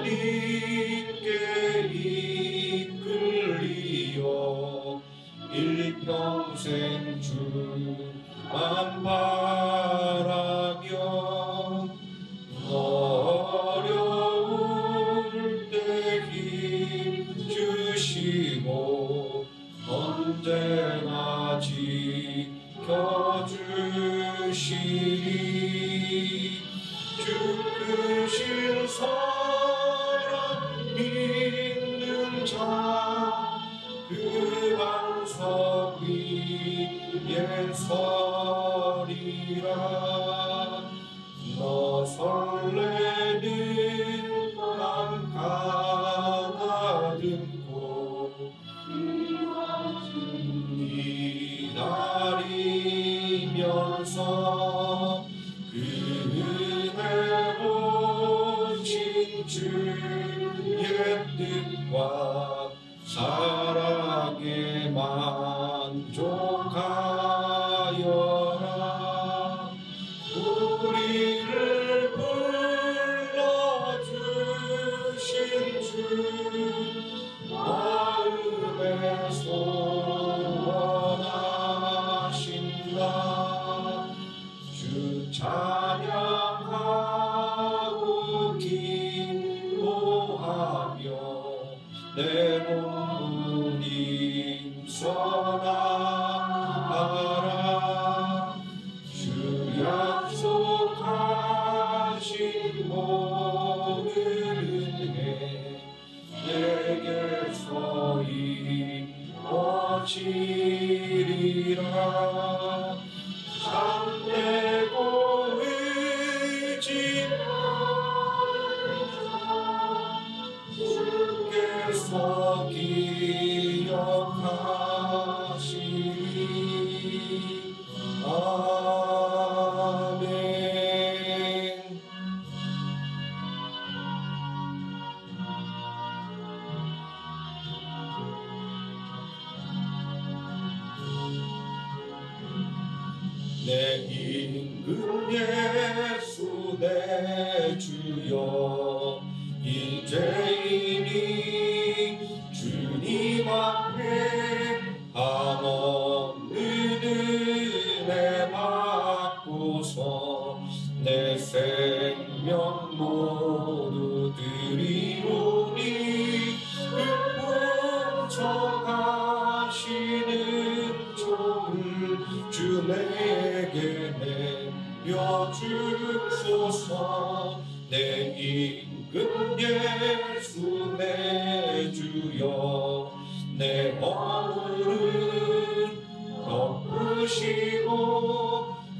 하나님께 이끌리어 일평생 주만 바라며 어려울 때 힘 주시고 언제나 지켜주시리. 죽으신 사랑 믿는 자 그 반석 위에 서리라. 너 설레는 맘 가다듬고 기다리면서 그대 오신 주의 뜻과 사랑에 만족하여라. 우리를 불러주신 주 마음에 소원하신다. 주 찬양하고 기도하며 내 몸 힘써나가라. 주 약속하신 모든 은혜 내게서 이루어지리라. 참되고 주께서 기억하시리. 아멘. 내 임금 예수 내 주여 이제이니 주님 앞에 한없는 은혜 받고서 내 생명 모두 드리오니 그 풍성하시는 종을 주 내게 내려주소서. 내 임금 예수 내 주여 내 허물은 덮으시고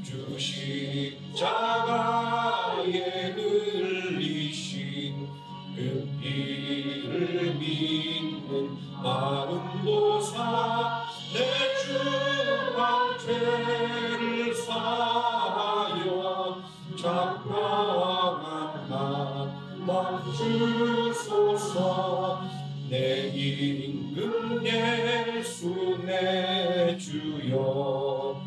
주 십자가에 흘리신 그 피를 믿는 마음 보사 내 주한 죄를 사하여 자평한 맘 주소서. 내 임금 예수 내 주여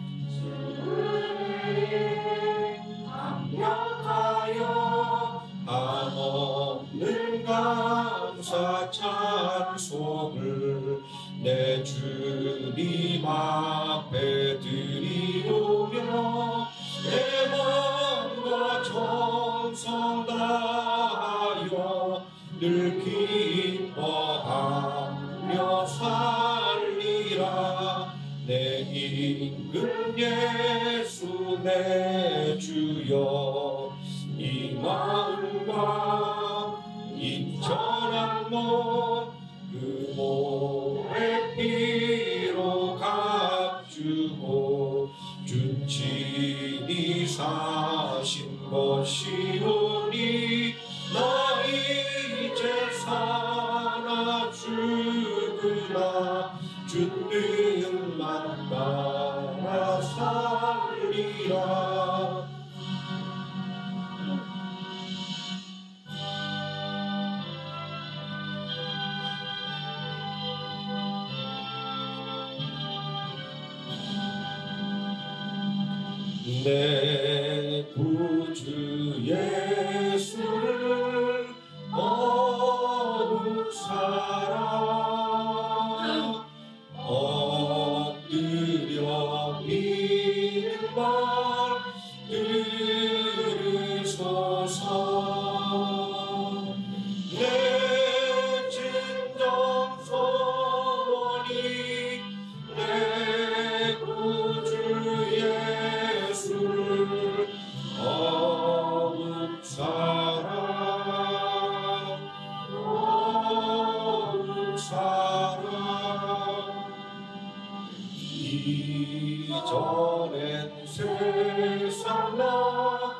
강력하여 한없는 감사 찬송을 내 주님 앞에 드리오며 내 마음과 정성 다하여 늘 기뻐하며 살리라. 내 임금 예수 내 주여 이 마음과 인전한 몸 그 몸의 피로 값주고 준친이 사신 것이오니 나 이제 살아 죽으나 주 뜻만 따라 살리라. 내 구주 예수를 거룩사랑 엎드려 믿는 말 들으소서. 내 진정 소원이 내 구주 예수를 거룩사랑 이전엔 세상 나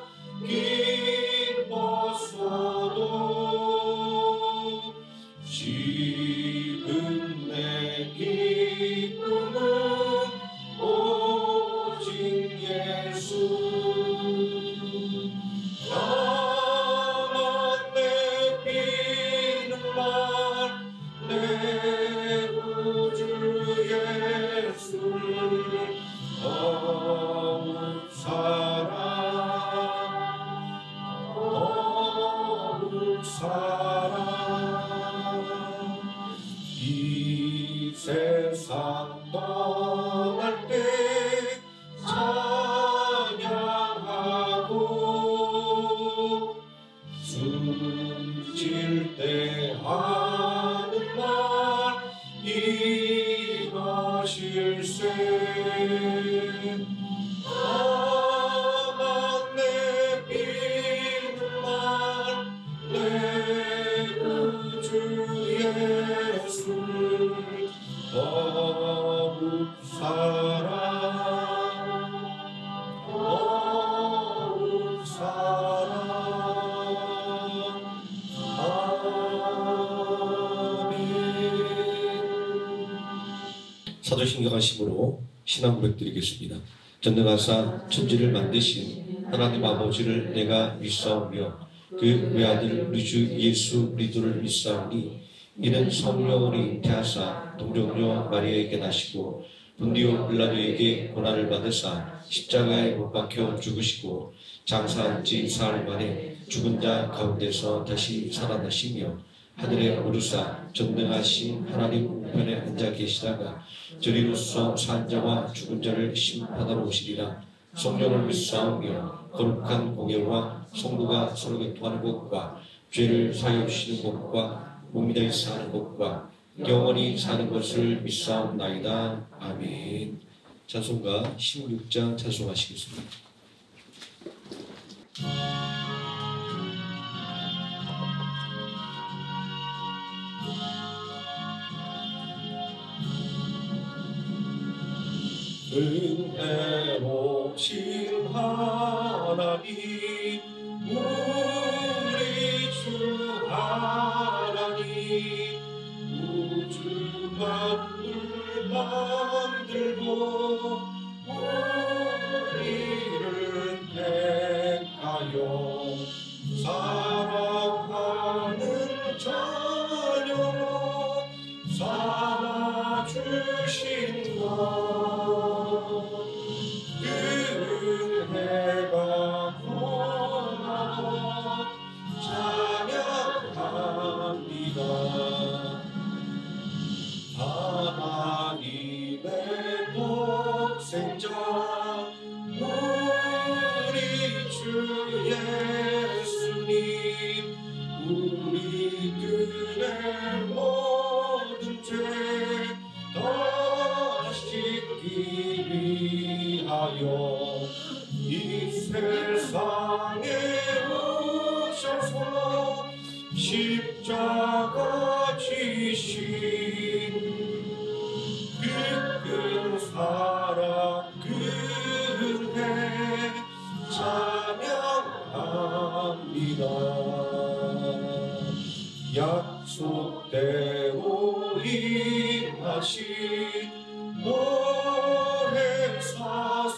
기뻤어도 지금 내 기쁨은 오직 예수. 나만 내비는 말 내 구주 예수를 거룩사랑 이 세상 떠날 때 찬양하고 숨질 때 하는 말 이것일세. 나만 내비는 말 내 구주 예수를 거룩사랑 사도신경하심으로 신앙 고백드리겠습니다. 전능하사 천지를 만드신 하나님 아버지를 내가 믿사오며 그 외아들 우리 주 예수 그리스도를 믿사오니 이는 성령으로 잉태하사 동정녀 마리아에게 나시고 본디오 빌라도에게 고난을 받으사 십자가에 못 박혀 죽으시고 장사한 지 사흘 만에 죽은 자 가운데서 다시 살아나시며 하늘에 오르사 전능하신 하나님 우편에 앉아 계시다가 저리로서 산 자와 죽은 자를 심판하러 오시리라. 성령을 믿사오며 거룩한 공예와 성도가 서로 교통하는 것과 죄를 사하여 주시는 것과 몸이 되어 사는 것과 영원히 사는 것을 믿사옵나이다. 아멘. 찬송가 16장 찬송하시겠습니다. 은혜로우신 하나님 우리 주 하나님 우주 만물 만들고 우리를 택하여 사랑하는 자녀로 삼아주신 것 은혜가 고마워 찬양합니다. 하나님의 독생자 우리 주 예수님 우리들의 모든 죄 다 씻기 위하여 이 세상에 오셔서 십자가 지신 그 큰 사랑 그 은혜 찬양합니다. 약속대로 임하신 모래사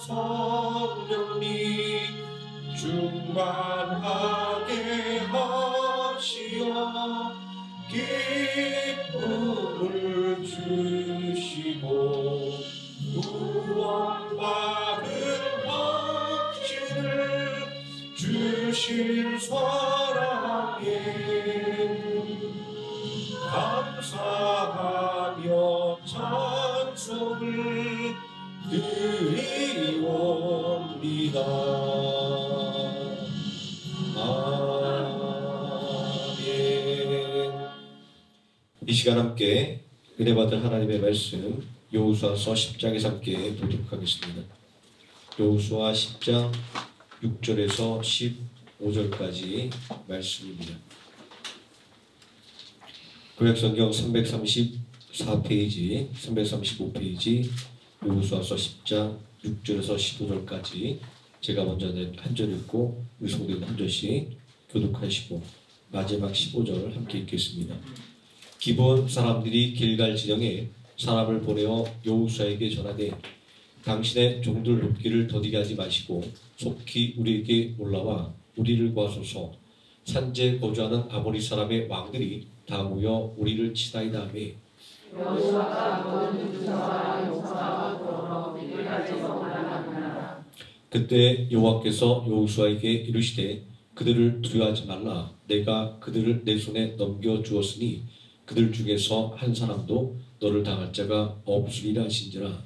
성령님 충만하게 하시어 기쁨을 주시고 구원받은 주신 사랑에 감사하며 찬송을 드리옵니다. 아멘. 이 시간 함께 은혜 받을 하나님의 말씀 여호수아서 10장에서 함께 보도록 하겠습니다. 여호수아 10장 6절에서 15절까지 말씀입니다. 구약성경 334페이지, 335페이지 여호수아서 10장 6절에서 15절까지 제가 먼저 한 절 읽고 의송된 한 절씩 교독하시고 마지막 15절 함께 읽겠습니다. 기브온 사람들이 길갈 지령에 사람을 보내어 여호수아에게 전하되 당신의 종들 돕기를 더디게 하지 마시고 속히 우리에게 올라와 우리를 구하소서. 산지에 거주하는 아모리 사람의 왕들이 다 모여 우리를 치다이다 하며 그때 여호와께서 여호수아에게 이르시되 그들을 두려워하지 말라. 내가 그들을 내 손에 넘겨주었으니 그들 중에서 한 사람도 너를 당할 자가 없으리라 하신지라.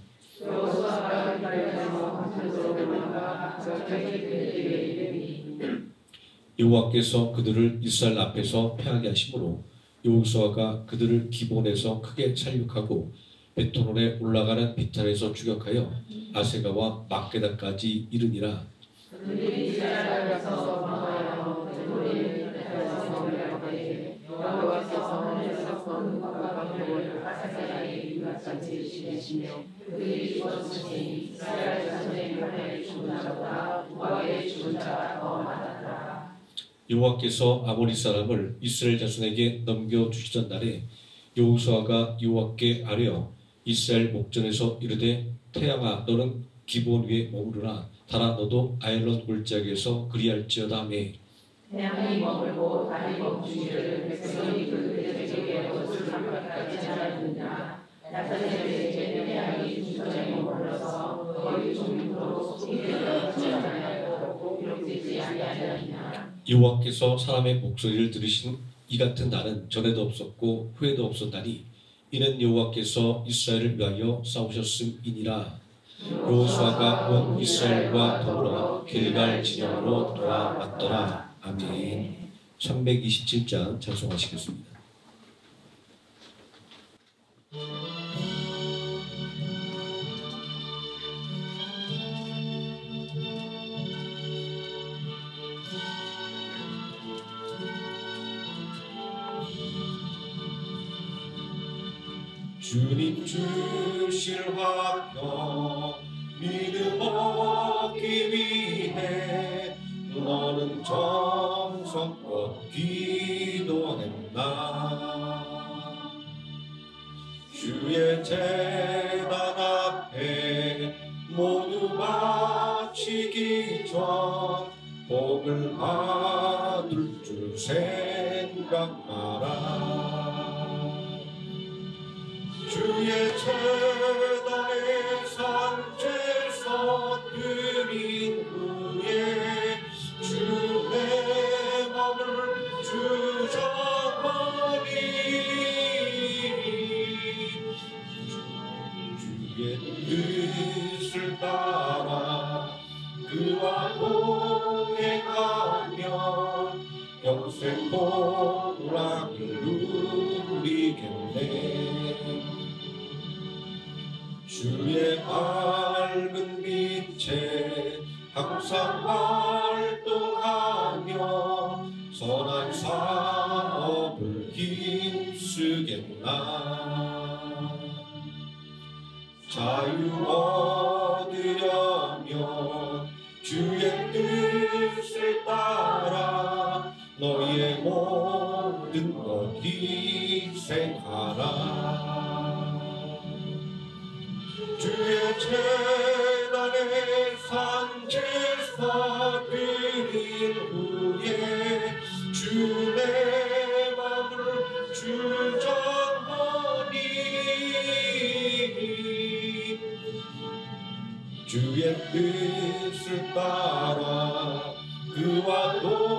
여호와께서 그들을 이스라엘 앞에서 패하게 하심으로 여호수아가 그들을 기본에서 크게 살육하고 베토론에 올라가는 비탈에서 추격하여 아세가와 막게다까지 이르니라. 여호와께서 아모리 사람을 이스라엘 자손에게 넘겨주시던 날에 여호수아가 여호와께 아뢰어 이스라엘 목전에서 이르되 태양아 너는 기브온 위에 머무르라. 달아 너도 아얄론 골짜기에서 그리할지어다 하며 태양이 머물고 달이 멈추기를 백성이 그들의 제게 옷을 삼각하게 자랐느냐. 야사제의 태양이 중전에 머물러서 거의 중도로 이르지 아니하고 기록되지 아니하였느냐. 여호와께서 사람의 목소리를 들으신 이 같은 날은 전에도 없었고 후에도 없었다니 이는 여호와께서 이스라엘을 위하여 싸우셨음이니라. 여호수아가 온 이스라엘과 더불어 길갈 진영으로 돌아왔더라. 아멘. 327장 찬송하시겠습니다. 주님 주실 화평 믿음 얻기 위해 너는 정성껏 기도했나. 주의 제단 앞에 모두 바치기 전 복을 받을 줄 생각하라. 주의 제단에 산제서 드린 후에 주의 맘을 주저하니 주의 뜻을 따라 그와 동행하면 영생 복락을 누리겠네. 주의 밝은 빛에 항상 활동하며 선한 사업을 힘쓰겠나. 자유 얻으려면 주의 뜻을 따라 너희의 모든 것 희생하라. 주의 제단에 산제사 드린 후에 주 내 맘을 주저하니 주의 뜻을 따라 그와 또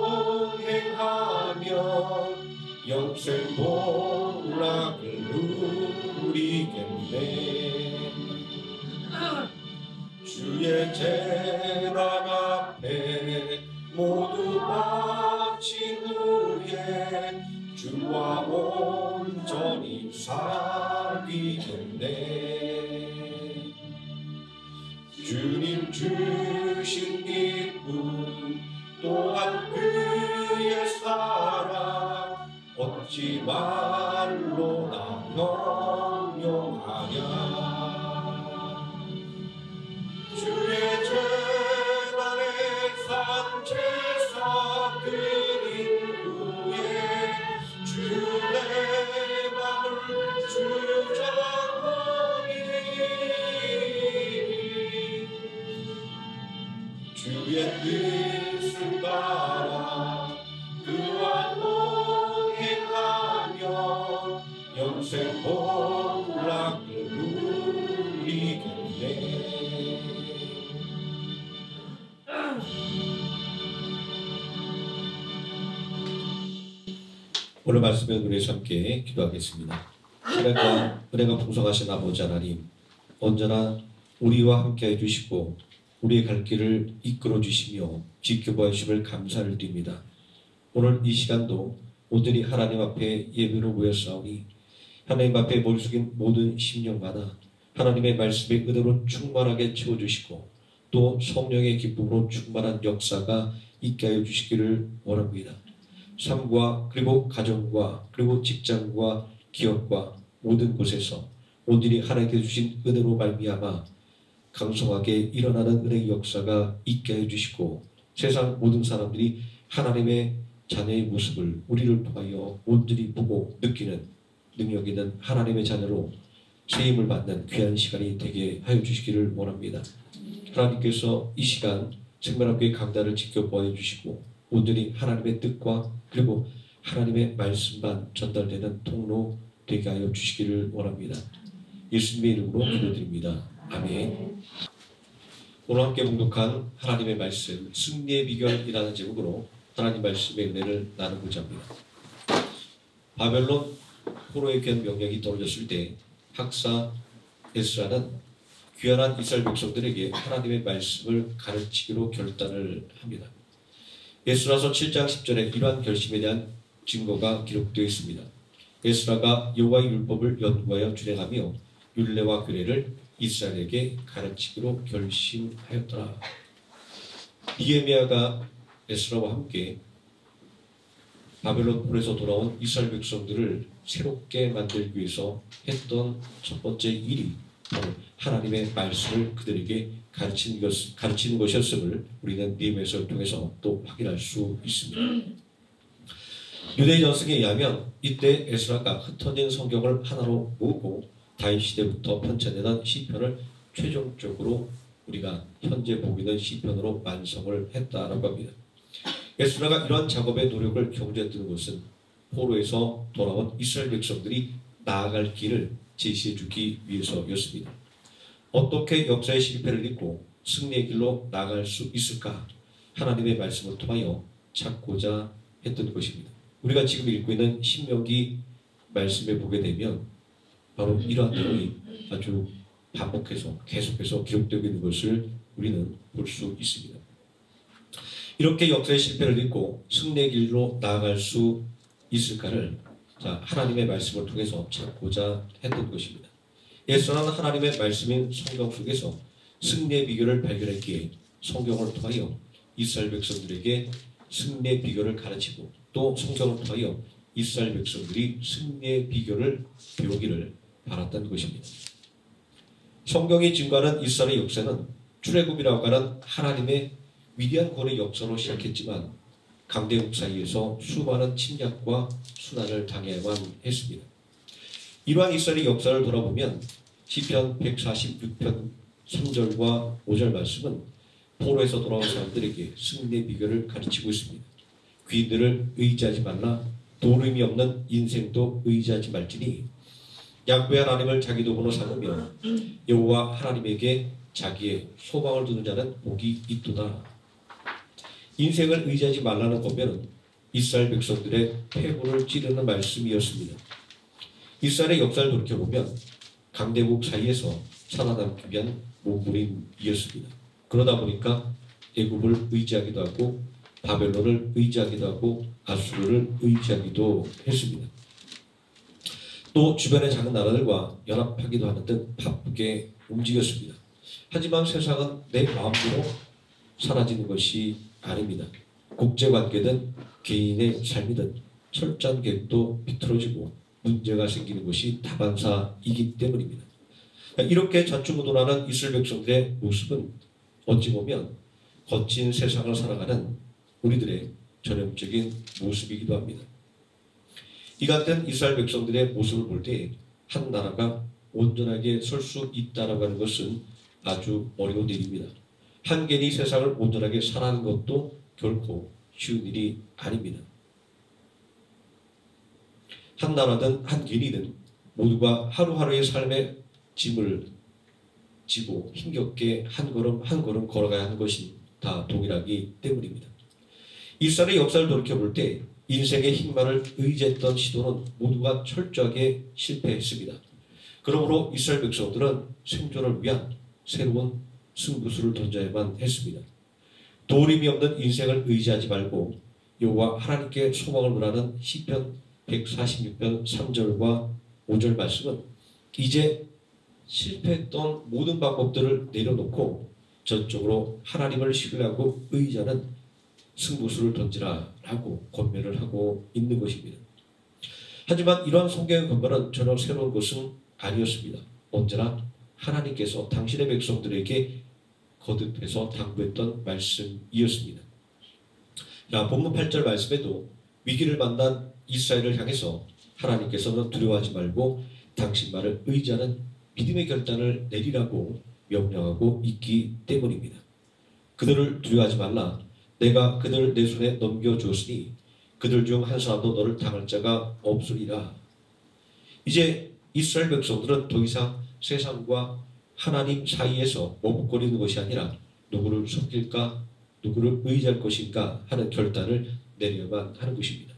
주의 재단 앞에 모두 바친 후에 주와 온전히 사귀겠네. 주님 주신 기쁨 또한 그의 사랑 어찌 말로 나 명령하랴. 주의 재단에 산제사 드린 후에 주 내 맘을 주장하니 주의 뜻을 따라 그와 동행하며 영생 복락을 누리겠네. 오늘 말씀에 우리 함께 기도하겠습니다. 사랑과 은혜가 풍성하신 아버지 하나님, 언제나 우리와 함께 해주시고 우리의 갈 길을 이끌어 주시며 지켜봐 주심을 감사를 드립니다. 오늘 이 시간도 온전히 하나님 앞에 예배로 모였사오니 하나님 앞에 머리 숙인 모든 심령마다 하나님의 말씀의 은혜로 충만하게 채워주시고 또 성령의 기쁨으로 충만한 역사가 있게 하여 주시기를 원합니다. 삶과 그리고 가정과 그리고 직장과 기업과 모든 곳에서 온전히 하나님께 주신 은혜로 말미암아 강성하게 일어나는 은혜의 역사가 있게 해주시고 세상 모든 사람들이 하나님의 자녀의 모습을 우리를 통하여 온전히 보고 느끼는 능력 있는 하나님의 자녀로 세임을 받는 귀한 시간이 되게 하여 주시기를 원합니다. 하나님께서 이 시간 생명학교의 강단을 지켜보아 주시고 온전히 하나님의 뜻과 그리고 하나님의 말씀만 전달되는 통로 되게 하여 주시기를 원합니다. 예수님의 이름으로 기도드립니다. 아멘. 오늘 함께 봉독한 하나님의 말씀 승리의 비결이라는 제목으로 하나님 말씀의 은혜를 나누고자 합니다. 바벨론 포로의 귀한 명령이 떨어졌을 때 학사 에스라는 귀환한 이스라엘 백성들에게 하나님의 말씀을 가르치기로 결단을 합니다. 에스라서 7장 10절에 이러한 결심에 대한 증거가 기록되어 있습니다. 에스라가 여호와의 율법을 연구하여 준행하며 율례와 규례를 이스라엘에게 가르치기로 결심하였더라. 니헤미야가 에스라와 함께 바벨론 포로에서 돌아온 이스라엘 백성들을 새롭게 만들기 위해서 했던 첫 번째 일이 바로 하나님의 말씀을 그들에게 가르치는 것이었음을 우리는 니헤미야서를 통해서 또 확인할 수 있습니다. 유대인 전승에 의하면 이때 에스라가 흩어진 성경을 하나로 모으고 다윗 시대부터 편찬되던 시편을 최종적으로 우리가 현재 보고 있는 시편으로 완성을 했다라고 합니다. 에스라가 이러한 작업의 노력을 경주했던 것은 포로에서 돌아온 이스라엘 백성들이 나아갈 길을 제시해 주기 위해서였습니다. 어떻게 역사의 실패를 잇고 승리의 길로 나아갈 수 있을까? 하나님의 말씀을 통하여 찾고자 했던 것입니다. 우리가 지금 읽고 있는 신명기 말씀에 보게 되면 바로 이러한 내용이 아주 반복해서 계속해서 기록되고 있는 것을 우리는 볼 수 있습니다. 이렇게 역사의 실패를 잇고 승리의 길로 나아갈 수 있을까를 하나님의 말씀을 통해서 찾고자 했던 것입니다. 에스라는 하나님의 말씀인 성경 속에서 승리의 비결을 발견했기에 성경을 통하여 이스라엘 백성들에게 승리의 비결을 가르치고 또 성경을 통하여 이스라엘 백성들이 승리의 비결을 배우기를 바랐던 것입니다. 성경이 증거하는 이스라엘의 역사는 출애굽이라고 하는 하나님의 위대한 구원의 역사로 시작했지만 강대국 사이에서 수많은 침략과 순환을 당해야만 했습니다. 이러한 이스라엘의 역사를 돌아보면 시편 146편 3절과 5절 말씀은 포로에서 돌아온 사람들에게 승리의 비결을 가르치고 있습니다. 귀인들을 의지하지 말라. 도름이 없는 인생도 의지하지 말지니 야훼 하나님을 자기 도구로 삼으며 여호와 하나님에게 자기의 소망을 두는 자는 복이 있도다. 인생을 의지하지 말라는 거면은 이스라엘 백성들의 폐부를 찌르는 말씀이었습니다. 이스라엘의 역사를 돌이켜보면 강대국 사이에서 살아남기 위한 몸부림이었습니다. 그러다 보니까 애굽을 의지하기도 하고 바벨론을 의지하기도 하고 아수르를 의지하기도 했습니다. 또 주변의 작은 나라들과 연합하기도 하는 등 바쁘게 움직였습니다. 하지만 세상은 내 마음대로 사라지는 것이 아닙니다. 국제관계든 개인의 삶이든 철저한 계획도 비틀어지고 문제가 생기는 것이 다반사이기 때문입니다. 이렇게 좌충우돌하는 이스라엘 백성들의 모습은 어찌 보면 거친 세상을 살아가는 우리들의 전형적인 모습이기도 합니다. 이 같은 이스라엘 백성들의 모습을 볼 때 한 나라가 온전하게 설 수 있다라고 하는 것은 아주 어려운 일입니다. 한 개인이 세상을 온전하게 살아가는 것도 결코 쉬운 일이 아닙니다. 한 나라든 한 개인이든 모두가 하루하루의 삶의 짐을 지고 힘겹게 한 걸음 한 걸음 걸어가야 하는 것이 다 동일하기 때문입니다. 이스라엘의 역사를 돌이켜볼 때 인생의 힘만을 의지했던 시도는 모두가 철저하게 실패했습니다. 그러므로 이스라엘 백성들은 생존을 위한 새로운 승부수를 던져야만 했습니다. 도림이 없는 인생을 의지하지 말고 여호와 하나님께 소망을 물하는 시편 146편 3절과 5절 말씀은 이제 실패했던 모든 방법들을 내려놓고 전적으로 하나님을 신뢰하고 의지하는 승부수를 던지라 라고 권면을 하고 있는 것입니다. 하지만 이러한 성경의 권면은 전혀 새로운 것은 아니었습니다. 언제나 하나님께서 당신의 백성들에게 거듭해서 당부했던 말씀이었습니다. 자, 본문 8절 말씀에도 위기를 만난 이스라엘을 향해서 하나님께서는 두려워하지 말고 당신 말을 의지하는 믿음의 결단을 내리라고 명령하고 있기 때문입니다. 그들을 두려워하지 말라. 내가 그들을 내 손에 넘겨주었으니 그들 중 한 사람도 너를 당할 자가 없으리라. 이제 이스라엘 백성들은 더 이상 세상과 하나님 사이에서 머뭇거리는 것이 아니라 누구를 섬길까, 누구를 의지할 것인가 하는 결단을 내려야만 하는 것입니다.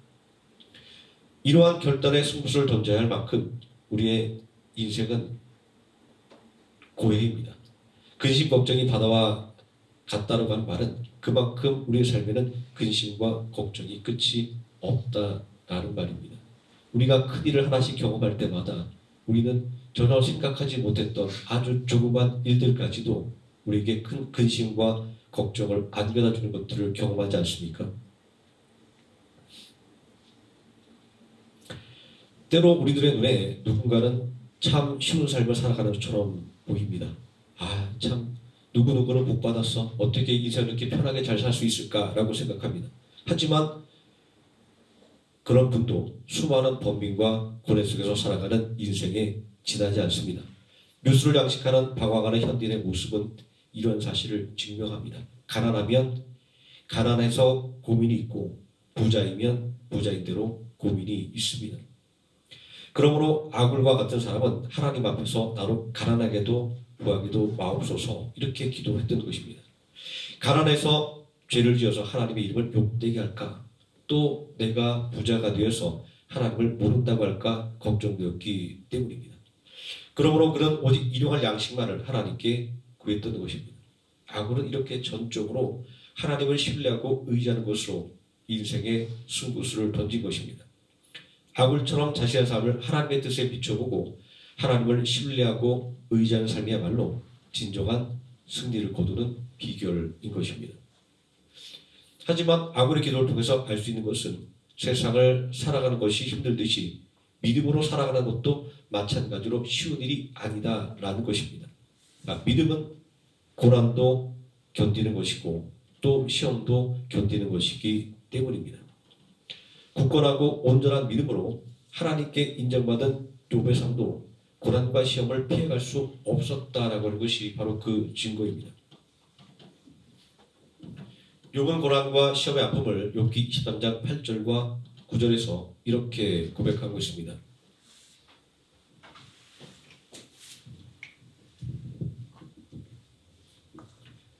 이러한 결단의 승부수를 던져야 할 만큼 우리의 인생은 고해입니다. 근심 걱정이 바다와 같다라고 하는 말은 그만큼 우리의 삶에는 근심과 걱정이 끝이 없다라는 말입니다. 우리가 큰 일을 하나씩 경험할 때마다 우리는 전혀 생각하지 못했던 아주 조그만 일들까지도 우리에게 큰 근심과 걱정을 안겨다 주는 것들을 경험하지 않습니까? 때로 우리들의 눈에 누군가는 참 쉬운 삶을 살아가는 것처럼 보입니다. 아, 참 누구누구는 복 받았어. 어떻게 인생을 이렇게 편하게 잘 살 수 있을까라고 생각합니다. 하지만 그런 분도 수많은 번민과 고뇌 속에서 살아가는 인생에 지나지 않습니다. 묘수를 양식하는 방황하는 현대인의 모습은 이런 사실을 증명합니다. 가난하면 가난해서 고민이 있고 부자이면 부자인 대로 고민이 있습니다. 그러므로 아굴과 같은 사람은 하나님 앞에서 나로 가난하게도 부하게도 마옵소서 이렇게 기도했던 것입니다. 가난해서 죄를 지어서 하나님의 이름을 욕되게 할까? 또 내가 부자가 되어서 하나님을 모른다고 할까? 걱정되었기 때문입니다. 그러므로 그는 오직 일용할 양식만을 하나님께 구했던 것입니다. 아굴은 이렇게 전적으로 하나님을 신뢰하고 의지하는 것으로 인생의 승부수를 던진 것입니다. 아굴처럼 자신의 삶을 하나님의 뜻에 비춰보고 하나님을 신뢰하고 의지하는 삶이야말로 진정한 승리를 거두는 비결인 것입니다. 하지만 아굴의 기도를 통해서 알 수 있는 것은 세상을 살아가는 것이 힘들듯이 믿음으로 살아가는 것도 마찬가지로 쉬운 일이 아니다라는 것입니다. 믿음은 고난도 견디는 것이고 또 시험도 견디는 것이기 때문입니다. 굳건하고 온전한 믿음으로 하나님께 인정받은 욥의 삶도 고난과 시험을 피해갈 수 없었다라고 하는 것이 바로 그 증거입니다. 욥은 고난과 시험의 아픔을 욥기 23장 8절과 9절에서 이렇게 고백하고 있습니다.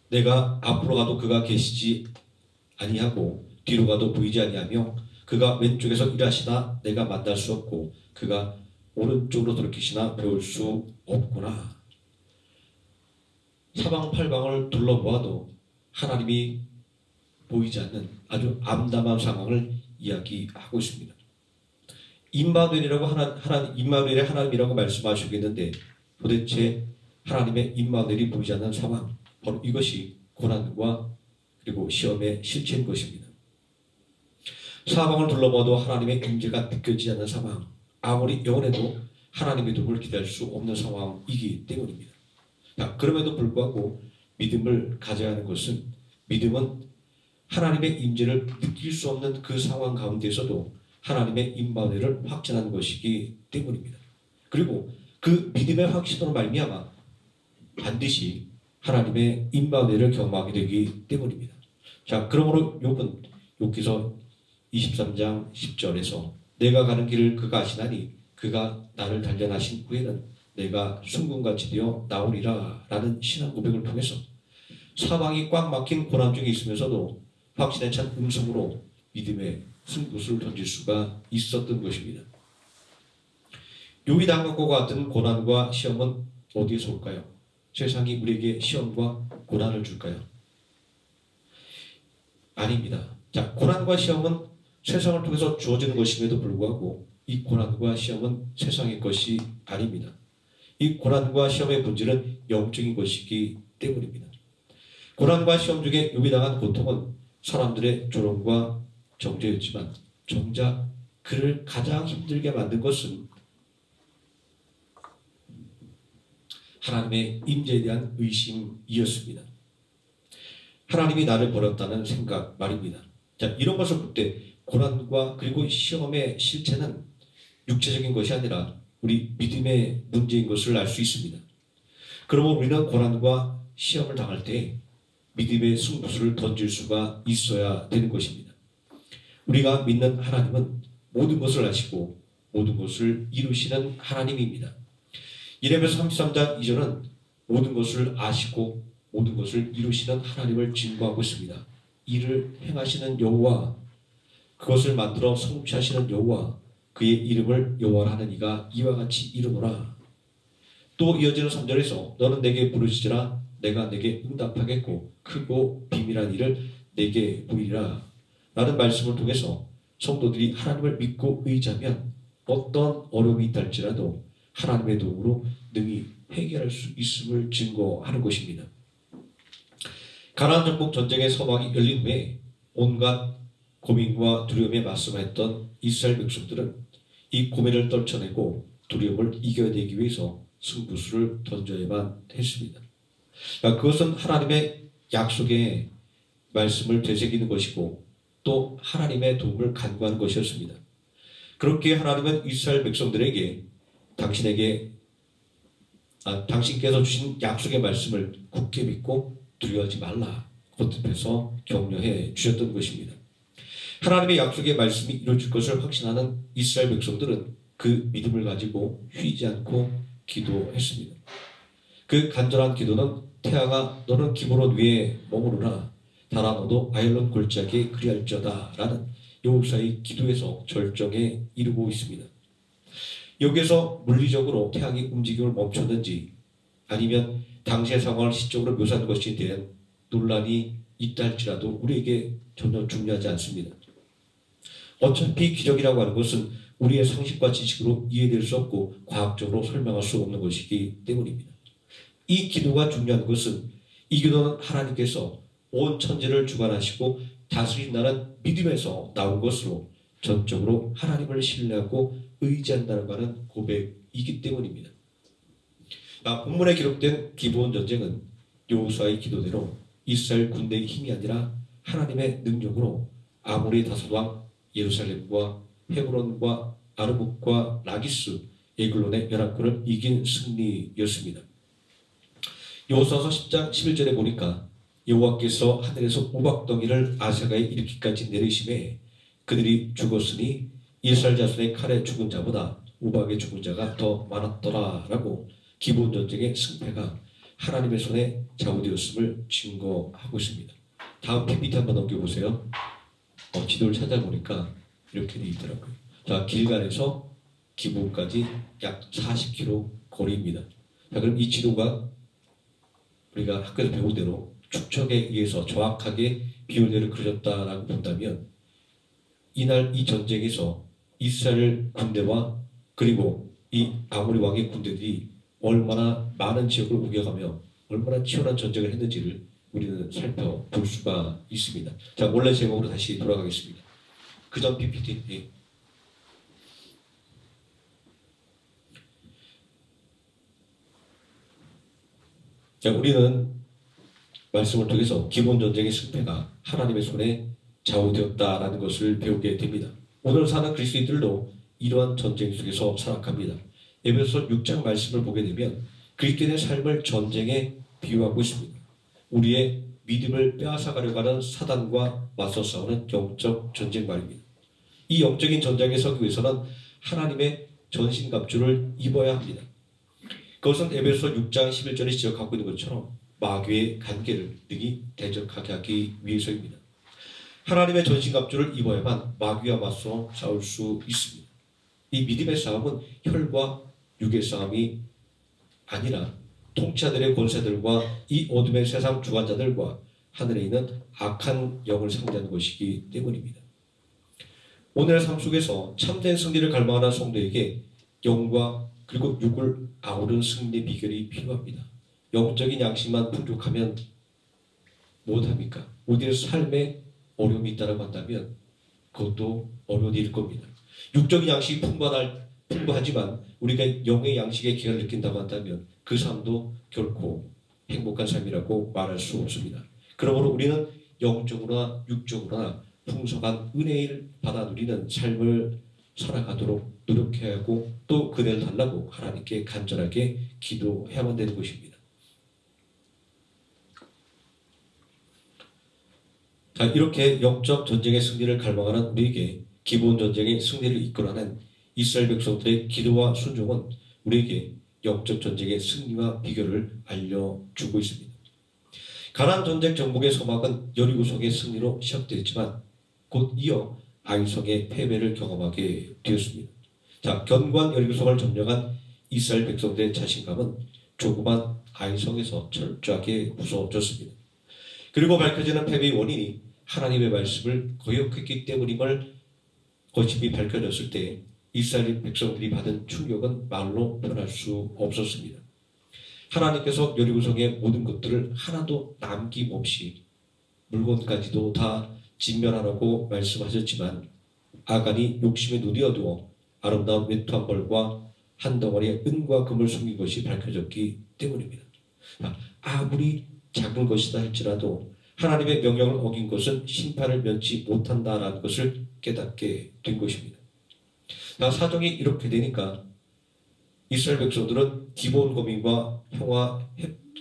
내가 앞으로 가도 그가 계시지 아니하고 뒤로 가도 보이지 아니하며 그가 왼쪽에서 일하시나 내가 만날 수 없고 그가 오른쪽으로 돌이키시나 배울 수 없구나. 사방팔방을 둘러보아도 하나님이 보이지 않는 아주 암담한 상황을 이야기하고 있습니다. 임마누엘이라고 임마누엘의 하나님이라고 말씀하시겠는데 도대체 하나님의 임마누엘이 보이지 않는 상황, 바로 이것이 고난과 그리고 시험의 실체인 것입니다. 사방을 둘러봐도 하나님의 임재가 느껴지지 않는 상황, 아무리 영원해도 하나님의 도움을 기대할 수 없는 상황이기 때문입니다. 그럼에도 불구하고 믿음을 가져야 하는 것은, 믿음은 하나님의 임재를 느낄 수 없는 그 상황 가운데서도 하나님의 임마누엘을 확신하는 것이기 때문입니다. 그리고 그 믿음의 확신으로 말미암아 반드시 하나님의 임마누엘을 경험하게 되기 때문입니다. 자, 그러므로 욥은 욥기서 23장 10절에서 내가 가는 길을 그가 아시나니 그가 나를 단련하신 후에는 내가 순금같이 되어 나오리라 라는 신앙 고백을 통해서 사방이 꽉 막힌 고난 중에 있으면서도 확신에 찬 음성으로 믿음의 승부수를 던질 수가 있었던 것입니다. 욥이 당한 것과 같은 고난과 시험은 어디에서 올까요? 세상이 우리에게 시험과 고난을 줄까요? 아닙니다. 자, 고난과 시험은 세상을 통해서 주어지는 것임에도 불구하고 이 고난과 시험은 세상의 것이 아닙니다. 이 고난과 시험의 본질은 영적인 것이기 때문입니다. 고난과 시험 중에 욥이 당한 고통은 사람들의 조롱과 정죄였지만 정작 그를 가장 힘들게 만든 것은 하나님의 임재에 대한 의심이었습니다. 하나님이 나를 버렸다는 생각 말입니다. 자, 이런 것을 볼 때 고난과 그리고 시험의 실체는 육체적인 것이 아니라 우리 믿음의 문제인 것을 알 수 있습니다. 그러면 우리는 고난과 시험을 당할 때 믿음의 승부수를 던질 수가 있어야 되는 것입니다. 우리가 믿는 하나님은 모든 것을 아시고 모든 것을 이루시는 하나님입니다. 예레미야 33장 2절은 모든 것을 아시고 모든 것을 이루시는 하나님을 증거하고 있습니다. 이를 행하시는 여호와, 그것을 만들어 성취하시는 여호와, 그의 이름을 여호와라 하는 이가 이와 같이 이르노라. 또 이어지는 3절에서 너는 내게 부르짖으라 내가 내게 응답하겠고 크고 비밀한 일을 내게 보이리라 라는 말씀을 통해서 성도들이 하나님을 믿고 의지하면 어떤 어려움이 있다 할지라도 하나님의 도움으로 능히 해결할 수 있음을 증거하는 것입니다. 가나안 정복 전쟁의 서막이 열린 후에 온갖 고민과 두려움에 맞서했던 이스라엘 백성들은 이 고민을 떨쳐내고 두려움을 이겨내기 위해서 승부수를 던져야만 했습니다. 그것은 하나님의 약속의 말씀을 되새기는 것이고 또 하나님의 도움을 간구하는 것이었습니다. 그렇게 하나님은 이스라엘 백성들에게 당신께서 주신 약속의 말씀을 굳게 믿고 두려워하지 말라 거듭해서 격려해 주셨던 것입니다. 하나님의 약속의 말씀이 이루어질 것을 확신하는 이스라엘 백성들은 그 믿음을 가지고 쉬지 않고 기도했습니다. 그 간절한 기도는 태양아 너는 기브론 위에 머무르라 달아 너도 아얄론 골짜기에 그리할지어다 라는 여호사의 기도에서 절정에 이르고 있습니다. 여기에서 물리적으로 태양이 움직임을 멈췄는지 아니면 당시의 상황을 시적으로 묘사한 것에 대한 논란이 있다 할지라도 우리에게 전혀 중요하지 않습니다. 어차피 기적이라고 하는 것은 우리의 상식과 지식으로 이해될 수 없고 과학적으로 설명할 수 없는 것이기 때문입니다. 이 기도가 중요한 것은 이 기도는 하나님께서 온 천지를 주관하시고 다스린다는 믿음에서 나온 것으로 전적으로 하나님을 신뢰하고 의지한다는 하는 고백이기 때문입니다. 본문에 기록된 기브온 전쟁은 여호수아의 기도대로 이스라엘 군대의 힘이 아니라 하나님의 능력으로 아모리 다섯왕 예루살렘과 헤브론과 아르묵과 라기스 에글론의 연합군을 이긴 승리였습니다. 여호수아서 10장 11절에 보니까 여호와께서 하늘에서 우박덩이를 아사가에 이르기까지 내리심에 그들이 죽었으니 이스라엘 자손의 칼에 죽은 자보다 우박에 죽은 자가 더 많았더라 라고 기브온 전쟁의 승패가 하나님의 손에 좌우되었음을 증거하고 있습니다. 다음 PPT 한번 넘겨보세요. 지도를 찾아보니까 이렇게 되어 있더라고요. 자, 길갈에서 기브온까지 약 40km 거리입니다. 자, 그럼 이 지도가 우리가 학교에서 배운 대로 축척에 의해서 정확하게 비율대로 그려졌다라고 본다면 이날 이 전쟁에서 이스라엘 군대와 그리고 이 아모리 왕의 군대들이 얼마나 많은 지역을 우겨가며 얼마나 치열한 전쟁을 했는지를 우리는 살펴볼 수가 있습니다. 자, 원래 제목으로 다시 돌아가겠습니다. 그 전 PPT. 자, 우리는 말씀을 통해서 기본 전쟁의 승패가 하나님의 손에 좌우되었다라는 것을 배우게 됩니다. 오늘 사는 그리스도인들도 이러한 전쟁 속에서 살아갑니다. 에베소서 6장 말씀을 보게 되면 그리스도인의 삶을 전쟁에 비유하고 있습니다. 우리의 믿음을 빼앗아가려고 하는 사단과 맞서 싸우는 영적 전쟁 말입니다. 이 영적인 전쟁에 서기 위해서는 하나님의 전신갑주를 입어야 합니다. 그것은 에베소 6장 11절에 지적하고 있는 것처럼 마귀의 관계를 능히 대적하게 하기 위해서입니다. 하나님의 전신갑주를 입어야만 마귀와 맞서 싸울 수 있습니다. 이 믿음의 싸움은 혈과 육의 싸움이 아니라 통치자들의 권세들과 이 어둠의 세상 주관자들과 하늘에 있는 악한 영을 상대하는 것이기 때문입니다. 오늘의 삶 속에서 참된 승리를 갈망하는 성도에게 영과 그리고 육을 아우른 승리 비결이 필요합니다. 영적인 양식만 풍족하면 못합니까? 우리의 삶에 어려움이 있다고 한다면 그것도 어려운 일일 겁니다. 육적인 양식이 풍부하지만 우리가 영의 양식의 기회를 느낀다고 한다면 그 삶도 결코 행복한 삶이라고 말할 수 없습니다. 그러므로 우리는 영적으로나 육적으로나 풍성한 은혜를 받아 누리는 삶을 살아가도록 노력해야 하고 또 그대를 달라고 하나님께 간절하게 기도해야만 되는 것입니다. 자, 이렇게 영적 전쟁의 승리를 갈망하는 우리에게 기본 전쟁의 승리를 이끌어낸 이스라엘 백성들의 기도와 순종은 우리에게 영적 전쟁의 승리와 비결을 알려주고 있습니다. 가나안 전쟁 정복의 서막은 여리고성의 승리로 시작되었지만 곧 이어 아이성의 패배를 경험하게 되었습니다. 자, 견고한 여리고성을 점령한 이스라엘 백성들의 자신감은 조그만 아이성에서 철저하게 부서졌습니다. 그리고 밝혀지는 패배의 원인이 하나님의 말씀을 거역했기 때문임을 거침이 밝혀졌을 때 이스라엘 백성들이 받은 충격은 말로 표현할 수 없었습니다. 하나님께서 여리고성의 모든 것들을 하나도 남김없이 물건까지도 다 진멸하라고 말씀하셨지만 아간이 욕심에 눈이 어두워 아름다운 외투 한 벌과 한 덩어리의 은과 금을 숨긴 것이 밝혀졌기 때문입니다. 아무리 작은 것이다 할지라도 하나님의 명령을 어긴 것은 심판을 면치 못한다라는 것을 깨닫게 된 것입니다. 사정이 이렇게 되니까 이스라엘 백성들은 기브온 거민과 평화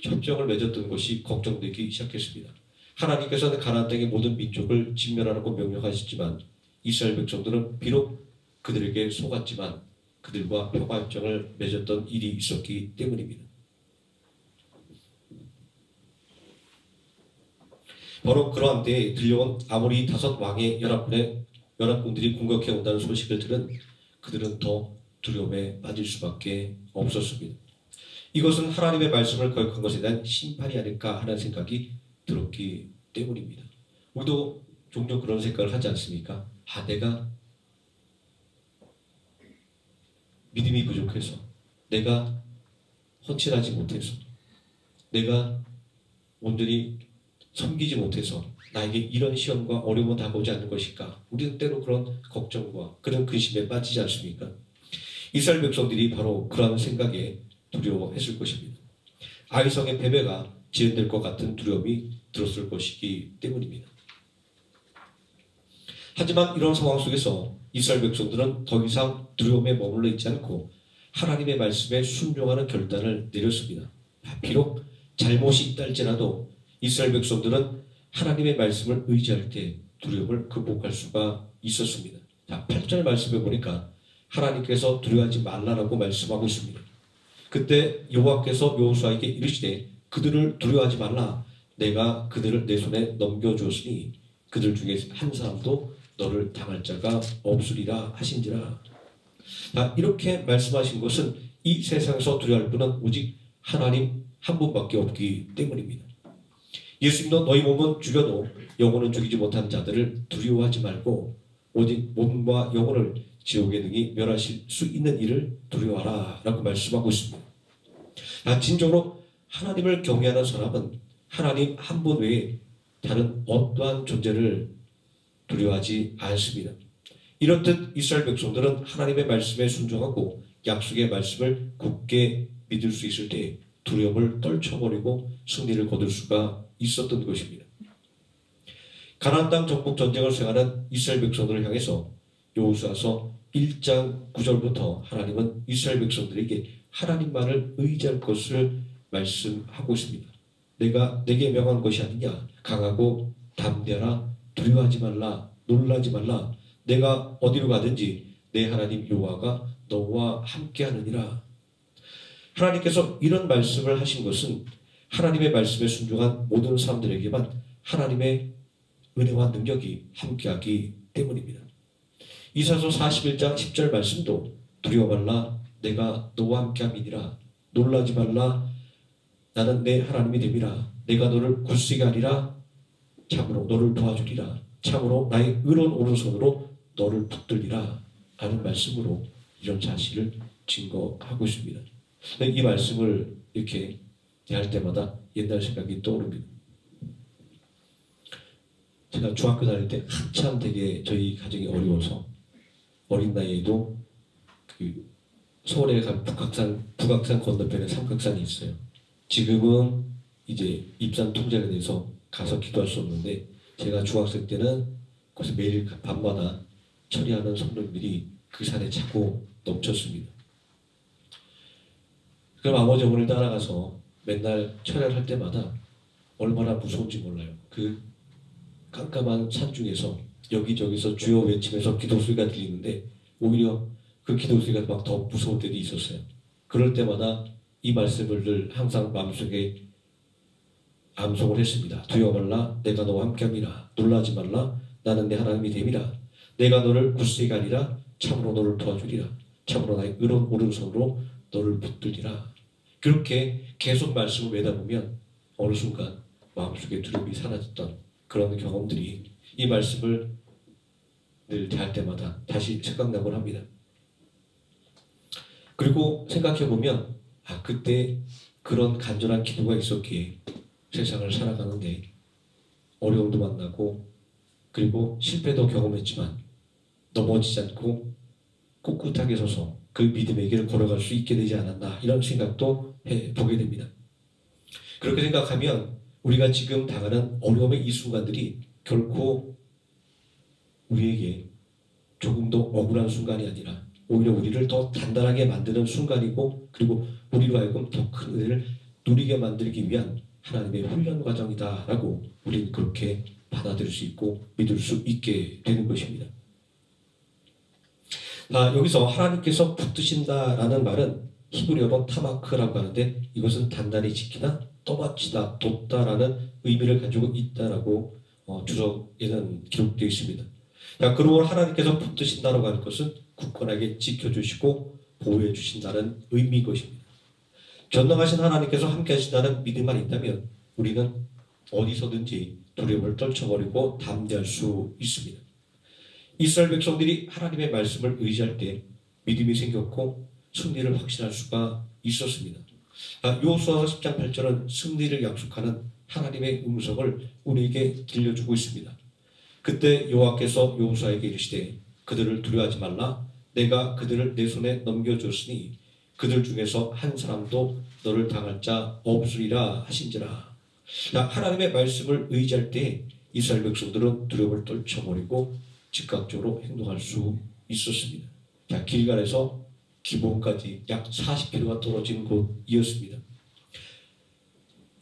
협정을 맺었던 것이 걱정되기 시작했습니다. 하나님께서는 가나안 땅의 모든 민족을 진멸하라고 명령하셨지만 이스라엘 백성들은 비록 그들에게 속았지만 그들과 평화 협정을 맺었던 일이 있었기 때문입니다. 바로 그러한 때에 들려온 아모리 5 왕의 연합군들이 공격해 온다는 소식을 들은 그들은 더 두려움에 빠질 수밖에 없었습니다. 이것은 하나님의 말씀을 거역한 것에 대한 심판이 아닐까 하는 생각이 들었기 때문입니다. 우리도 종종 그런 생각을 하지 않습니까? 내가 믿음이 부족해서, 내가 헌칠하지 못해서, 내가 온전히 섬기지 못해서 나에게 이런 시험과 어려움은 다가오지 않는 것일까? 우리는 때로 그런 걱정과 그런 근심에 빠지지 않습니까? 이스라엘 백성들이 바로 그러한 생각에 두려워했을 것입니다. 아이성의 패배가 지연될 것 같은 두려움이 들었을 것이기 때문입니다. 하지만 이런 상황 속에서 이스라엘 백성들은 더 이상 두려움에 머물러 있지 않고 하나님의 말씀에 순종하는 결단을 내렸습니다. 비록 잘못이 있다 할지라도 이스라엘 백성들은 하나님의 말씀을 의지할 때 두려움을 극복할 수가 있었습니다. 8절 말씀에 보니까 하나님께서 두려워하지 말라라고 말씀하고 있습니다. 그때 여호와께서 여호수아에게 이르시되 그들을 두려워하지 말라. 내가 그들을 내 손에 넘겨주었으니 그들 중에 한 사람도 너를 당할 자가 없으리라 하신지라. 이렇게 말씀하신 것은 이 세상에서 두려워할 분은 오직 하나님 한 분밖에 없기 때문입니다. 예수님도 너희 몸은 죽여도 영혼은 죽이지 못한 자들을 두려워하지 말고 오직 몸과 영혼을 지옥에 등이 멸하실 수 있는 일을 두려워하라 라고 말씀하고 있습니다. 진정으로 하나님을 경외하는 사람은 하나님 한 분 외에 다른 어떠한 존재를 두려워하지 않습니다. 이렇듯 이스라엘 백성들은 하나님의 말씀에 순종하고 약속의 말씀을 굳게 믿을 수 있을 때 두려움을 떨쳐버리고 승리를 거둘 수가 있었던 것입니다. 가나안 땅 정복 전쟁을 수행하는 이스라엘 백성들을 향해서 여호수아서 1장 9절부터 하나님은 이스라엘 백성들에게 하나님만을 의지할 것을 말씀하고 있습니다. 내가 내게 명한 것이 아니냐. 강하고 담대하라. 두려워하지 말라. 놀라지 말라. 내가 어디로 가든지 내 하나님 여호와가 너와 함께하느니라. 하나님께서 이런 말씀을 하신 것은 하나님의 말씀에 순종한 모든 사람들에게만 하나님의 은혜와 능력이 함께하기 때문입니다. 이사야서 41장 10절 말씀도 두려워 말라. 내가 너와 함께함이니라. 놀라지 말라. 나는 내 하나님이 됨이라. 내가 너를 굳세게 하리라. 참으로 너를 도와주리라. 참으로 나의 의로운 오른손으로 너를 붙들리라. 라는 말씀으로 이런 사실을 증거하고 있습니다. 이 말씀을 이렇게 할 때마다 옛날 생각이 떠오릅니다. 제가 중학교 다닐 때 한참 되게 저희 가정이 어려워서 어린 나이에도 그 서울에 간 북악산 건너편에 삼각산이 있어요. 지금은 이제 입산 통제가 돼서 가서 기도할 수 없는데 제가 중학생 때는 거기서 매일 밤마다 처리하는 성도들이 그 산에 차고 넘쳤습니다. 그럼 아버지 어머니를 따라가서 맨날 철야할 때마다 얼마나 무서운지 몰라요. 그 깜깜한 산 중에서 여기저기서 주여 외치면서 기도 소리가 들리는데 오히려 그 기도 소리가 막 더 무서울 때도 있었어요. 그럴 때마다 이 말씀을 늘 항상 마음속에 암송을 했습니다. 두려워 말라. 내가 너와 함께함이라. 놀라지 말라. 나는 내 하나님이 됨이라. 내가 너를 굳세게 하리라. 참으로 너를 도와주리라. 참으로 나의 의로운 오른손으로 너를 붙들리라. 그렇게 계속 말씀을 외다보면 어느 순간 마음속에 두려움이 사라졌던 그런 경험들이 이 말씀을 늘 대할 때마다 다시 생각나곤 합니다. 그리고 생각해보면 그때 그런 간절한 기도가 있었기에 세상을 살아가는데 어려움도 만나고 그리고 실패도 경험했지만 넘어지지 않고 꿋꿋하게 서서 그 믿음의 길을 걸어갈 수 있게 되지 않았나 이런 생각도 해보게 됩니다. 그렇게 생각하면 우리가 지금 당하는 어려움의 이 순간들이 결코 우리에게 조금 더 억울한 순간이 아니라 오히려 우리를 더 단단하게 만드는 순간이고 그리고 우리로 하여금 더 큰 은혜를 누리게 만들기 위한 하나님의 훈련 과정이다라고 우리는 그렇게 받아들일 수 있고 믿을 수 있게 되는 것입니다. 여기서 하나님께서 붙드신다라는 말은 히브리어로 타마크라고 하는데 이것은 단단히 지키다, 떠받치다, 돕다라는 의미를 가지고 있다라고 주석에는 기록되어 있습니다. 그러므로 하나님께서 붙드신다라고 하는 것은 굳건하게 지켜주시고 보호해 주신다는 의미인 것입니다. 전능하신 하나님께서 함께 하신다는 믿음만 있다면 우리는 어디서든지 두려움을 떨쳐버리고 담대할 수 있습니다. 이스라엘 백성들이 하나님의 말씀을 의지할 때 믿음이 생겼고 승리를 확신할 수가 있었습니다. 여호수아 10장 8절은 승리를 약속하는 하나님의 음성을 우리에게 들려주고 있습니다. 그때 여호와께서 여호수아에게 이르시되 그들을 두려워하지 말라. 내가 그들을 내 손에 넘겨주었으니 그들 중에서 한 사람도 너를 당할 자 없으리라 하신지라. 하나님의 말씀을 의지할 때 이스라엘 백성들은 두려움을 떨쳐버리고 즉각적으로 행동할 수 있었습니다. 길갈에서 기본까지 약 40km가 떨어진 곳이었습니다.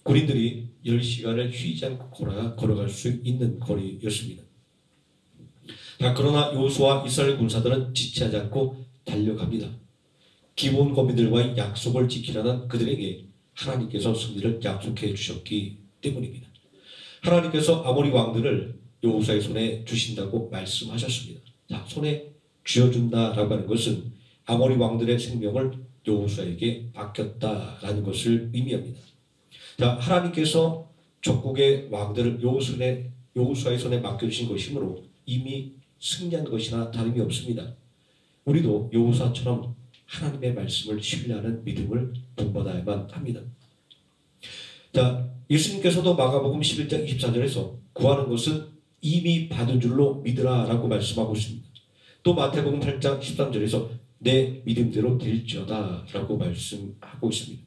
군인들이 10시간을 쉬지 않고 걸어갈 수 있는 거리였습니다. 그러나 여호수아와 이스라엘 군사들은 지체하지 않고 달려갑니다. 기본 거민들과의 약속을 지키라는 그들에게 하나님께서 승리를 약속해 주셨기 때문입니다. 하나님께서 아모리 왕들을 여호수아의 손에 주신다고 말씀하셨습니다. 손에 쥐어준다라고 하는 것은 아모리 왕들의 생명을 여호수아에게 맡겼다라는 것을 의미합니다. 자, 하나님께서 족국의 왕들을 여호수아의 손에 맡겨주신 것이므로 이미 승리한 것이나 다름이 없습니다. 우리도 여호수아처럼 하나님의 말씀을 신뢰하는 믿음을 본받아야만 합니다. 자, 예수님께서도 마가복음 11장 24절에서 구하는 것은 이미 받은 줄로 믿으라 라고 말씀하고 있습니다. 또 마태복음 8장 13절에서 내 믿음대로 될지어다 라고 말씀하고 있습니다.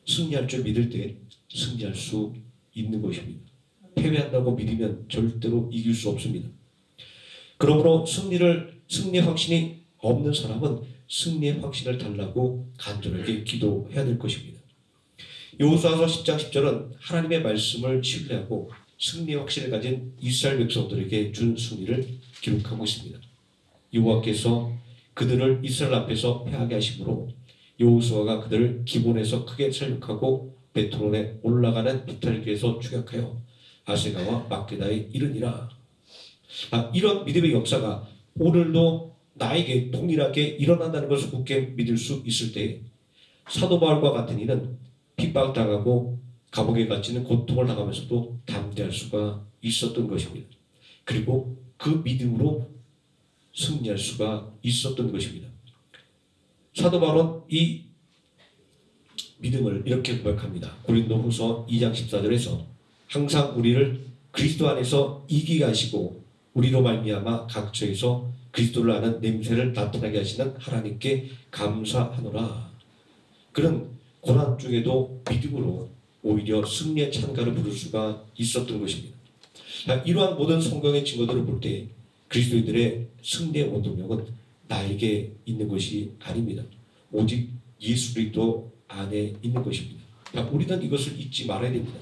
승리할 줄 믿을 때 승리할 수 있는 것입니다. 패배한다고 믿으면 절대로 이길 수 없습니다. 그러므로 승리의 확신이 없는 사람은 승리의 확신을 달라고 간절하게 기도해야 될 것입니다. 여호수아서 10장 10절은 하나님의 말씀을 신뢰하고 승리의 확신을 가진 이스라엘 백성들에게 준 승리를 기록하고 있습니다. 여호와께서 그들을 이스라엘 앞에서 패하게 하심으로 여호수아가 그들을 기본에서 크게 설득하고 베트론에 올라가는 비탈길에서 추격하여 아세가와 막게다에 이르니라. 이런 믿음의 역사가 오늘도 나에게 동일하게 일어난다는 것을 굳게 믿을 수 있을 때 사도 바울과 같은 이는 핍박당하고 감옥에 갇히는 고통을 당하면서도 담대할 수가 있었던 것입니다. 그리고 그 믿음으로 승리할 수가 있었던 것입니다. 사도 바울은 이 믿음을 이렇게 고백합니다. 고린도후서 2장 14절에서 항상 우리를 그리스도 안에서 이기게 하시고 우리로 말미암아 각처에서 그리스도를 아는 냄새를 나타나게 하시는 하나님께 감사하노라. 그는 고난 중에도 믿음으로 오히려 승리의 찬가를 부를 수가 있었던 것입니다. 이러한 모든 성경의 증거들을 볼 때 그리스도인들의 승리의 원동력은 나에게 있는 것이 아닙니다. 오직 예수 그리스도 안에 있는 것입니다. 우리는 이것을 잊지 말아야 됩니다.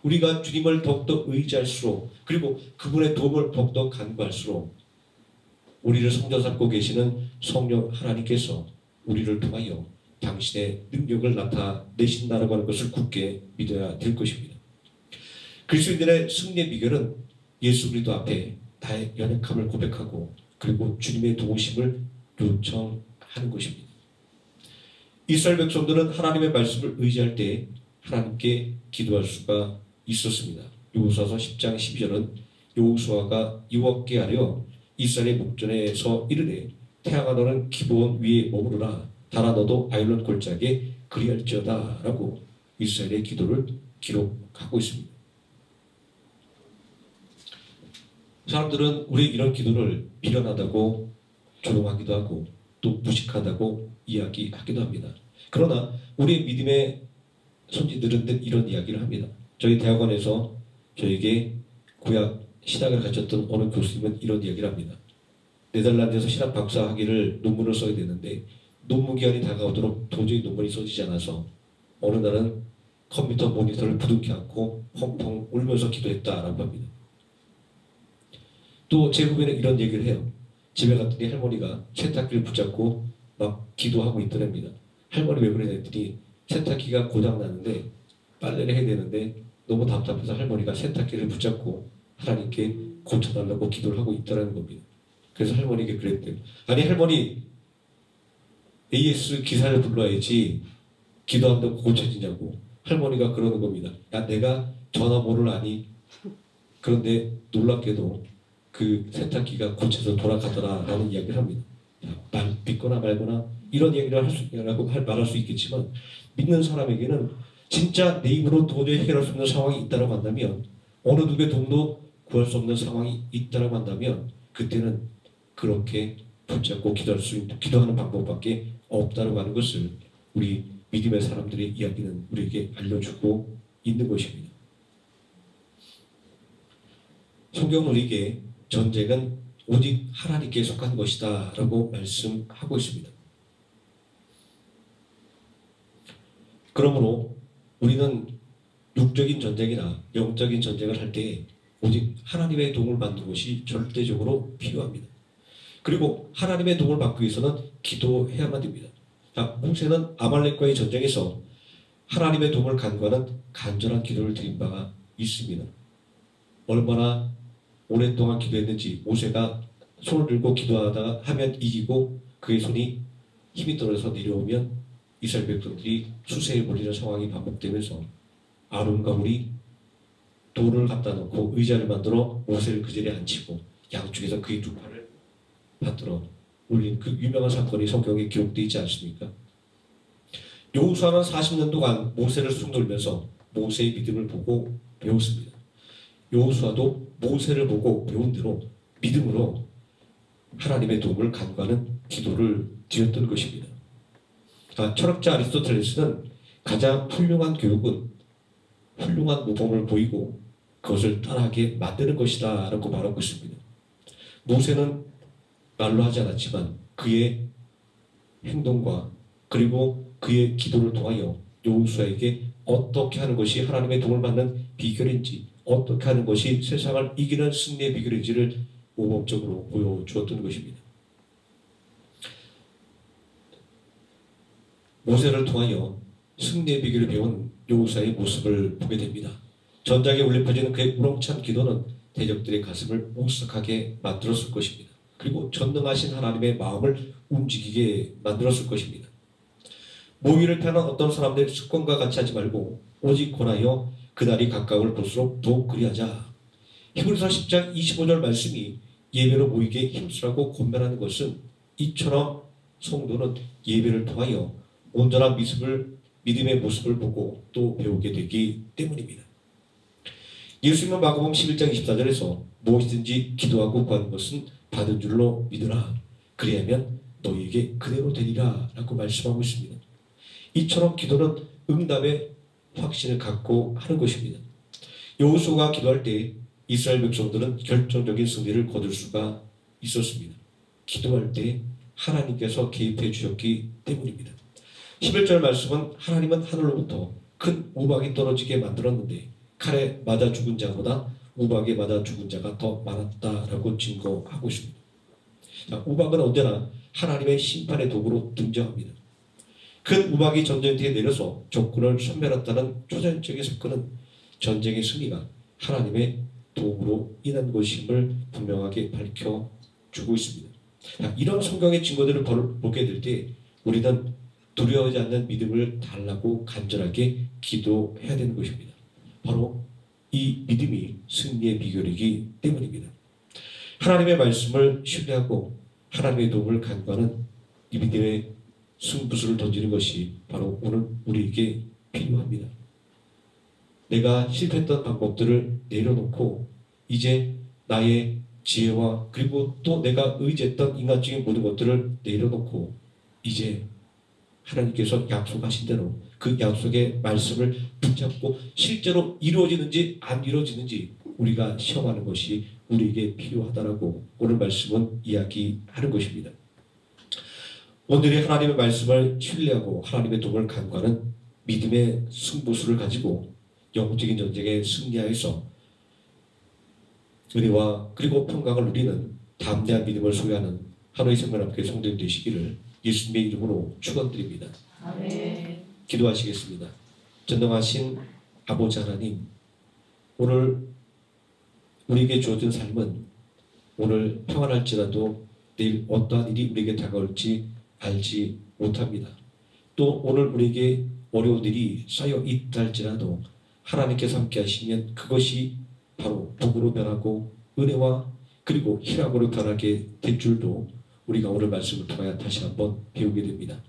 우리가 주님을 더욱더 의지할수록 그리고 그분의 도움을 더욱더 간구할수록 우리를 성전 삼고 계시는 성령 하나님께서 우리를 통하여 당신의 능력을 나타내신다라고 하는 것을 굳게 믿어야 될 것입니다. 그리스도인들의 승리의 비결은 예수 그리스도 앞에 나의 연약함을 고백하고 그리고 주님의 도우심을 요청하는 것입니다. 이스라엘 백성들은 하나님의 말씀을 의지할 때 하나님께 기도할 수가 있었습니다. 여호수아서 10장 12절은 여호수아가 여호와께 하려 이스라엘의 목전에서 이르되 태양아 너는 기브온 위에 머무르라 달아 너도 아일론 골짜기에 그리할지어다 라고 이스라엘의 기도를 기록하고 있습니다. 사람들은 우리의 이런 기도를 미련하다고 조롱하기도 하고 또 무식하다고 이야기하기도 합니다. 그러나 우리의 믿음의 선지들은 이런 이야기를 합니다. 저희 대학원에서 저에게 구약 신학을 가르쳤던 어느 교수님은 이런 이야기를 합니다. 네덜란드에서 신학 박사 학위를 논문을 써야 되는데 논문 기한이 다가오도록 도저히 논문이 써지지 않아서 어느 날은 컴퓨터 모니터를 부둥켜 안고 펑펑 울면서 기도했다라고 합니다. 또 제 후배는 이런 얘기를 해요. 집에 갔더니 할머니가 세탁기를 붙잡고 막 기도하고 있더랍니다. 할머니 왜 그러냐 했더니 세탁기가 고장났는데 빨래를 해야 되는데 너무 답답해서 할머니가 세탁기를 붙잡고 하나님께 고쳐달라고 기도를 하고 있다는 겁니다. 그래서 할머니에게 그랬대요. 아니 할머니 AS 기사를 불러야지 기도한다고 고쳐지냐고. 할머니가 그러는 겁니다. 야 내가 전화번호를 아니. 그런데 놀랍게도 그 세탁기가 고쳐서 돌아가더라 라는 이야기를 합니다. 믿거나 말거나 이런 얘기를 말할 수 있겠지만 믿는 사람에게는 진짜 내 힘으로 도저히 해결할 수 없는 상황이 있다고 한다면 어느 누구의 도움도 구할 수 없는 상황이 있다고 한다면 그때는 그렇게 붙잡고 기도하는 방법밖에 없다고 하는 것을 우리 믿음의 사람들의 이야기는 우리에게 알려주고 있는 것입니다. 성경은 우리에게 전쟁은 오직 하나님께 속한 것이다 라고 말씀하고 있습니다. 그러므로 우리는 육적인 전쟁이나 영적인 전쟁을 할 때 오직 하나님의 도움을 받는 것이 절대적으로 필요합니다. 그리고 하나님의 도움을 받기 위해서는 기도해야만 됩니다. 모세는 아말렉과의 전쟁에서 하나님의 도움을 간구하는 간절한 기도를 드린 바가 있습니다. 얼마나 오랫동안 기도했는지 모세가 손을 들고 기도하다가 하면 이기고 그의 손이 힘이 떨어져서 내려오면 이스라엘 백성들이 수세에 몰리는 상황이 반복되면서 아론과 홀이 돌을 갖다 놓고 의자를 만들어 모세를 그 자리에 앉히고 양쪽에서 그의 두 팔을 받들어 올린 그 유명한 사건이 성경에 기록되어 있지 않습니까? 여호수아는 40년 동안 모세를 숭돌면서 모세의 믿음을 보고 배웠습니다. 여호수아도 모세를 보고 배운 대로 믿음으로 하나님의 도움을 간구하는 기도를 드렸던 것입니다. 철학자 아리스토텔레스는 가장 훌륭한 교육은 훌륭한 모범을 보이고 그것을 따라하게 만드는 것이다 라고 말하고 있습니다. 모세는 말로 하지 않았지만 그의 행동과 그리고 그의 기도를 통하여 여호수아에게 어떻게 하는 것이 하나님의 도움을 받는 비결인지, 어떻게 하는 것이 세상을 이기는 승리의 비결인지를 모범적으로 보여주었던 것입니다. 모세를 통하여 승리의 비결을 배운 여호수아의 모습을 보게 됩니다. 전장에 울려 퍼지는 그의 우렁찬 기도는 대적들의 가슴을 오싹하게 만들었을 것입니다. 그리고 전능하신 하나님의 마음을 움직이게 만들었을 것입니다. 모의를 펴는 어떤 사람들의 습관과 같이 하지 말고 오직 권하여 그날이 가까움을 볼수록 더욱 그리하자. 히브리서 10장 25절 말씀이 예배로 모이게 힘쓰라고 권면하는 것은 이처럼 성도는 예배를 통하여 온전한 믿음의 모습을 보고 또 배우게 되기 때문입니다. 예수님은 마가복음 11장 24절에서 무엇이든지 기도하고 구하는 것은 받은 줄로 믿으라. 그리하면 너희에게 그대로 되리라 라고 말씀하고 있습니다. 이처럼 기도는 응답의 확신을 갖고 하는 것입니다. 여호수아가 기도할 때 이스라엘 백성들은 결정적인 승리를 거둘 수가 있었습니다. 기도할 때 하나님께서 개입해 주셨기 때문입니다. 11절 말씀은 하나님은 하늘로부터 큰 우박이 떨어지게 만들었는데 칼에 맞아 죽은 자보다 우박에 맞아 죽은 자가 더 많았다라고 증거하고 있습니다. 우박은 언제나 하나님의 심판의 도구로 등장합니다. 큰 우박이 전쟁터에 내려서 적군을 섬멸했다는 초전적인 사건은 전쟁의 승리가 하나님의 도움으로 인한 것임을 분명하게 밝혀주고 있습니다. 이런 성경의 증거들을 보게 될 때 우리는 두려워하지 않는 믿음을 달라고 간절하게 기도해야 되는 것입니다. 바로 이 믿음이 승리의 비결이기 때문입니다. 하나님의 말씀을 신뢰하고 하나님의 도움을 간구하는 이 믿음의 승부수를 던지는 것이 바로 오늘 우리에게 필요합니다. 내가 실패했던 방법들을 내려놓고 이제 나의 지혜와 그리고 또 내가 의지했던 인간적인 모든 것들을 내려놓고 이제 하나님께서 약속하신 대로 그 약속의 말씀을 붙잡고 실제로 이루어지는지 안 이루어지는지 우리가 시험하는 것이 우리에게 필요하다라고 오늘 말씀은 이야기하는 것입니다. 오늘의 하나님의 말씀을 신뢰하고 하나님의 도움을 간구하는 믿음의 승부수를 가지고 영적인 전쟁에 승리하여서 은혜와 그리고 평강을 누리는 담대한 믿음을 소유하는 하루의 생명함께 성도님 되시기를 예수님의 이름으로 축원드립니다. 아멘. 기도하시겠습니다. 전능하신 아버지 하나님, 오늘 우리에게 주어진 삶은 오늘 평안할지라도 내일 어떠한 일이 우리에게 다가올지 알지 못합니다. 또 오늘 우리에게 어려운 일이 쌓여 있다 할지라도 하나님께서 함께 하시면 그것이 바로 복으로 변하고 은혜와 그리고 희락으로 변하게 될 줄도 우리가 오늘 말씀을 통하여 다시 한번 배우게 됩니다.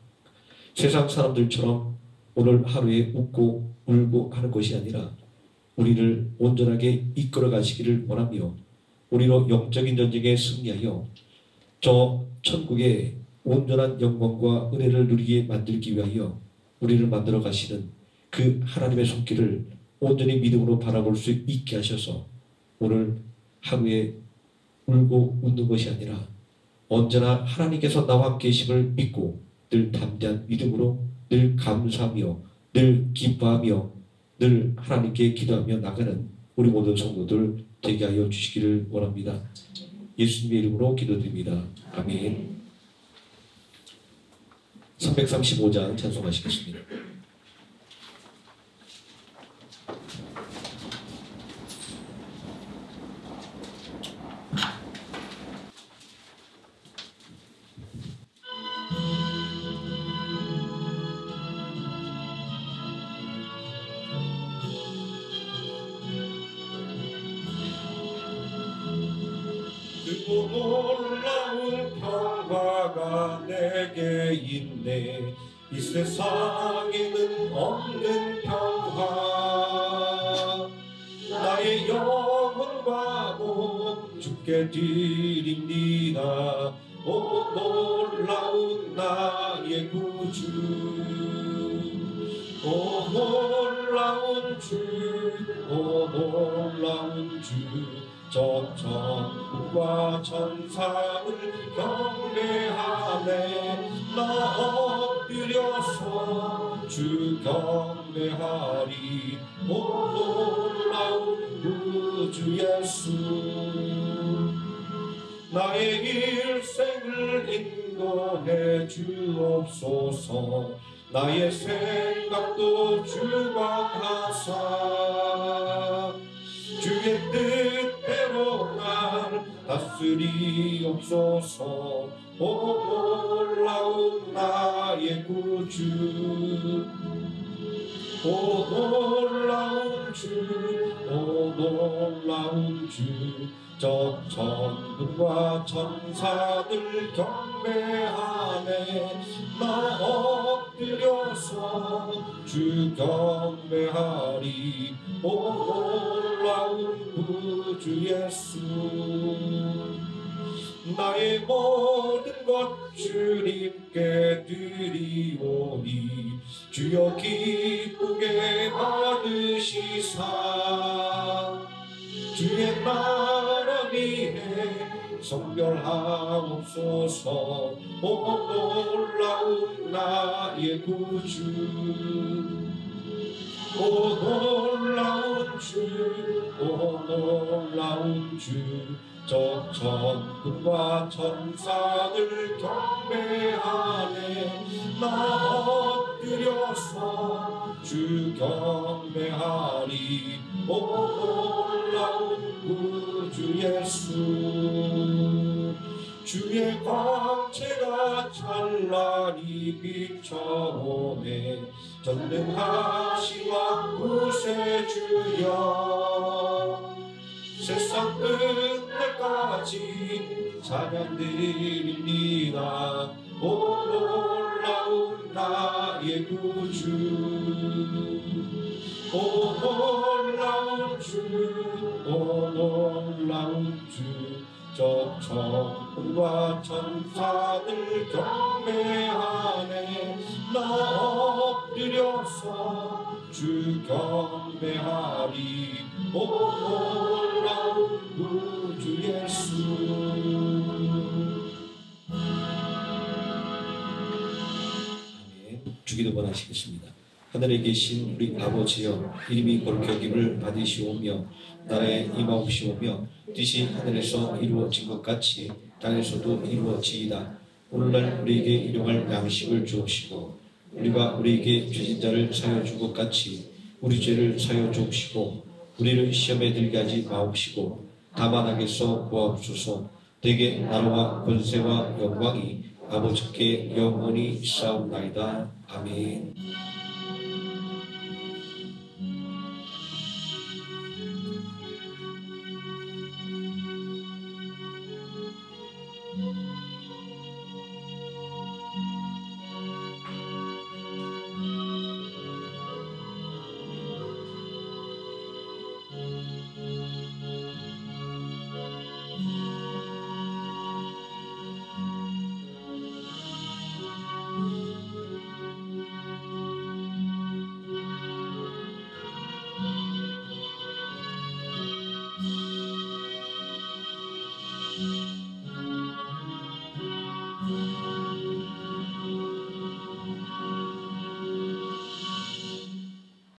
세상 사람들처럼 오늘 하루에 웃고 울고 하는 것이 아니라 우리를 온전하게 이끌어 가시기를 원하며 우리로 영적인 전쟁에 승리하여 저 천국의 온전한 영광과 은혜를 누리게 만들기 위하여 우리를 만들어 가시는 그 하나님의 손길을 온전히 믿음으로 바라볼 수 있게 하셔서 오늘 하루에 울고 웃는 것이 아니라 언제나 하나님께서 나와 함께 계심을 믿고 늘 담대한 믿음으로 늘 감사하며 늘 기뻐하며 늘 하나님께 기도하며 나가는 우리 모든 성도들 되게 하여 주시기를 원합니다. 예수님의 이름으로 기도드립니다. 아멘. 335장 찬송하시겠습니다. 또 놀라운 평화가 내게 있네. 이 세상에는 없는 평화. 나의 영혼과 몸 주께 드립니다. 오 놀라운 나의 구주. 오 놀라운 주, 오 놀라운 주. 저 천국과 천사를 경배하네. 나 엎드려서 주 경배하리. 오 놀라운 구주 예수. 나의 일생을 인도해 주옵소서. 나의 생각도 주관하사 주의 뜻대로 날 다스리옵소서. 오 놀라운 나의 구주. 오 놀라운 주, 오 놀라운 주. 저 천군과 천사들 경배하네. 나 엎드려서 주 경배하리. 오 놀라운 구주 예수. 나의 모든 것 주님께 드리오니 주여 기쁘게 받으시사 주의 나라 위에 성결하옵소서. 오 놀라운 나의 구주. 오 놀라운 주, 오 놀라운 주. 저 천군과 천사들 경배하네. 나 엎드려서 주 경배하리. 오 놀라운 구주 예수. 주의 광채가 찬란히 비춰오네. 전능하시와 구세주여. 세상 끝날까지 찬양 드립니다. 오 놀라운 나의 구주. 오 놀라운 주, 오 놀라운 주. 저 천군과 천사들 경배하네. 나 엎드려서 주 경배하리. 오 놀라운 구주 예수. 아멘. 주기도 원하시겠습니다. 하늘에 계신 우리 아버지여, 이름이 거룩히 여김을 받으시오며 나라에 임하옵시오며 뜻이 하늘에서 이루어진 것 같이 땅에서도 이루어지이다. 오늘날 우리에게 일용할 양식을 주옵시고 우리가 우리에게 죄진 자를 사여 준 것 같이 우리 죄를 사여 주옵시고 우리를 시험에 들게 하지 마옵시고 다만 악에서 구하옵소서. 대개 나라와 권세와 영광이 아버지께 영원히 있사옵나이다. 아멘.